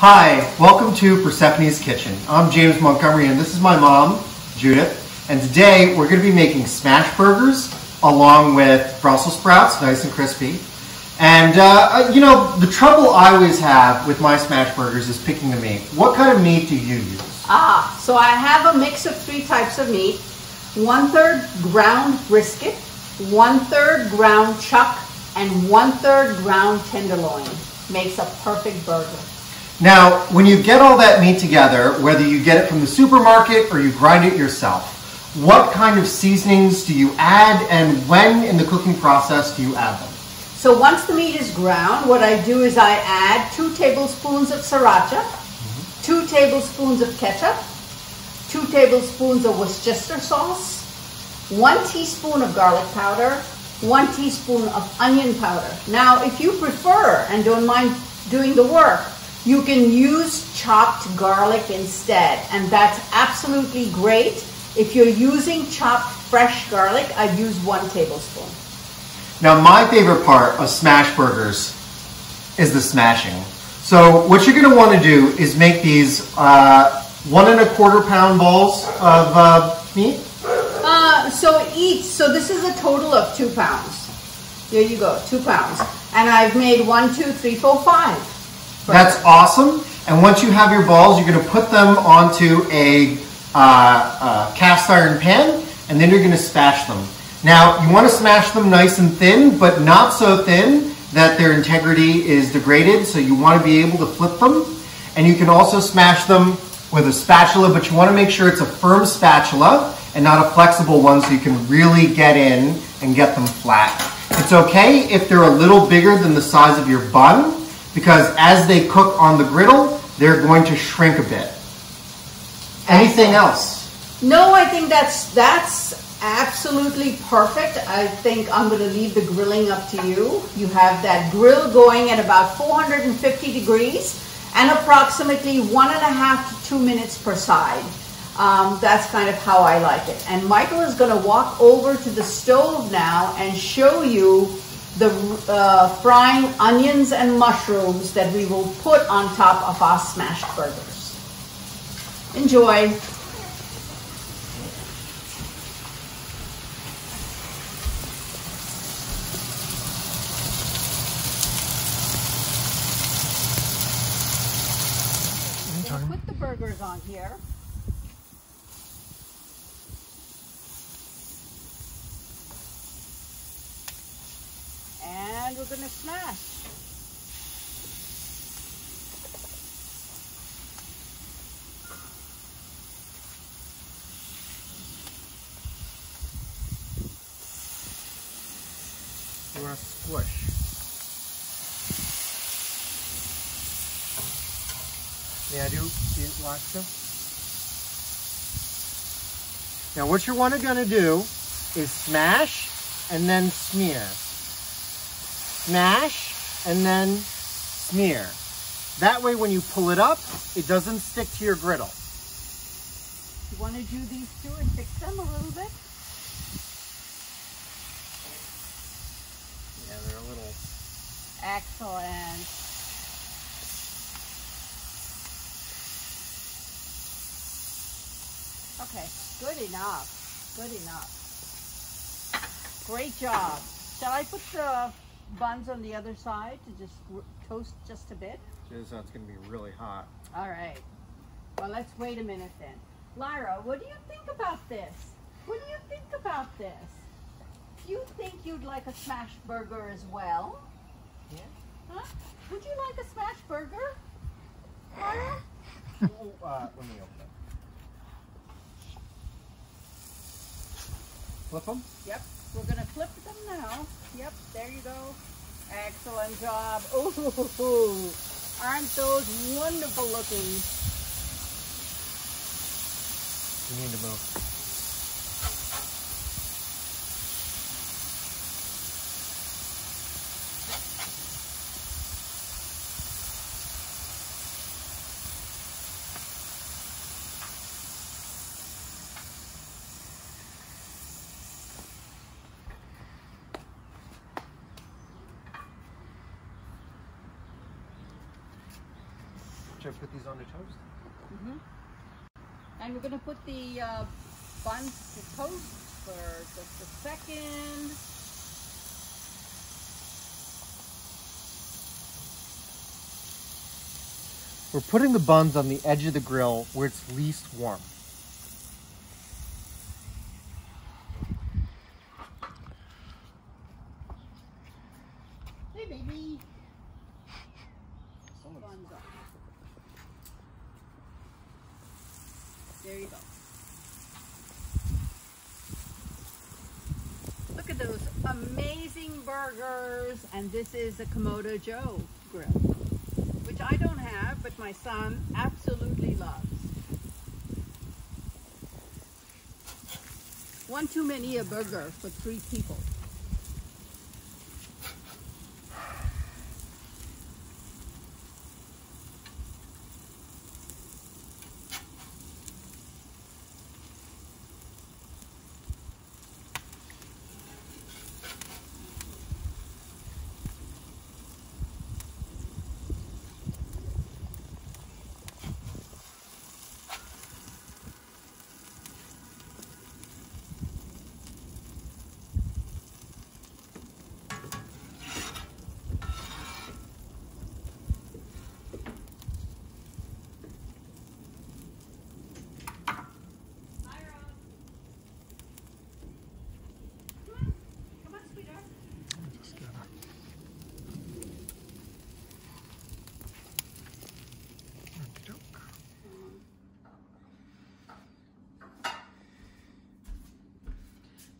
Hi, welcome to Persephone's Kitchen. I'm James Montgomery and this is my mom, Judith. And today we're going to be making Smashburgers along with Brussels sprouts, nice and crispy. And you know, the trouble I always have with my Smashburgers is picking the meat. What kind of meat do you use? So I have a mix of three types of meat. 1/3 ground brisket, 1/3 ground chuck, and 1/3 ground tenderloin. Makes a perfect burger. Now, when you get all that meat together, whether you get it from the supermarket or you grind it yourself, what kind of seasonings do you add and when in the cooking process do you add them? So once the meat is ground, what I do is I add 2 tablespoons of sriracha, 2 tablespoons of ketchup, 2 tablespoons of Worcestershire sauce, 1 teaspoon of garlic powder, 1 teaspoon of onion powder. Now, if you prefer and don't mind doing the work, you can use chopped garlic instead, and that's absolutely great. If you're using chopped fresh garlic, I'd use 1 tablespoon. Now, my favorite part of Smashburgers is the smashing. So what you're going to want to do is make these 1 1/4 pound balls of meat. So this is a total of 2 pounds. Here you go, 2 pounds. And I've made 1, 2, 3, 4, 5. That's awesome. And once you have your balls, you're going to put them onto a cast iron pan, and then you're going to smash them. Now, you want to smash them nice and thin, but not so thin that their integrity is degraded, so you want to be able to flip them. And you can also smash them with a spatula, but you want to make sure it's a firm spatula and not a flexible one so you can really get in and get them flat. It's okay if they're a little bigger than the size of your bun, because as they cook on the griddle, they're going to shrink a bit. Anything else? No, I think that's absolutely perfect. I think I'm going to leave the grilling up to you. You have that grill going at about 450 degrees and approximately 1.5 to 2 minutes per side. That's kind of how I like it. And Michael is going to walk over to the stove now and show you the frying onions and mushrooms that we will put on top of our smashed burgers. Enjoy. We'll put the burgers on here. And we're going to smash. You want to squish. Yeah, do you want to? Now what you're going to do is smash and then smear. Smash and then smear. That way when you pull it up, it doesn't stick to your griddle. You want to do these two and fix them a little bit? Yeah, they're a little... Excellent. Okay, good enough. Good enough. Great job. Shall I put the buns on the other side to just toast just a bit? It's going to be really hot. All right. Well, let's wait a minute then. Lyra, what do you think about this? What do you think about this? Do you think you'd like a smash burger as well? Yeah. Huh? Would you like a smash burger? Lyra? Let me open it. Flip them? Yep. We're going to flip them now. Yep, there you go. Excellent job. Ooh, aren't those wonderful looking? You need to move. Should I put these on the toast? Mm-hmm. And we're going to put the buns to toast for just a second. We're putting the buns on the edge of the grill where it's least warm. Hey, baby. Buns up. There you go. Look at those amazing burgers. And this is a Komodo Joe grill, which I don't have, but my son absolutely loves. One too many a burger for 3 people.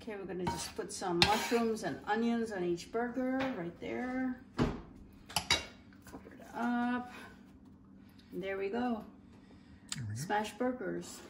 Okay, we're gonna just put some mushrooms and onions on each burger right there. Cover it up. And there we go. Smashburgers.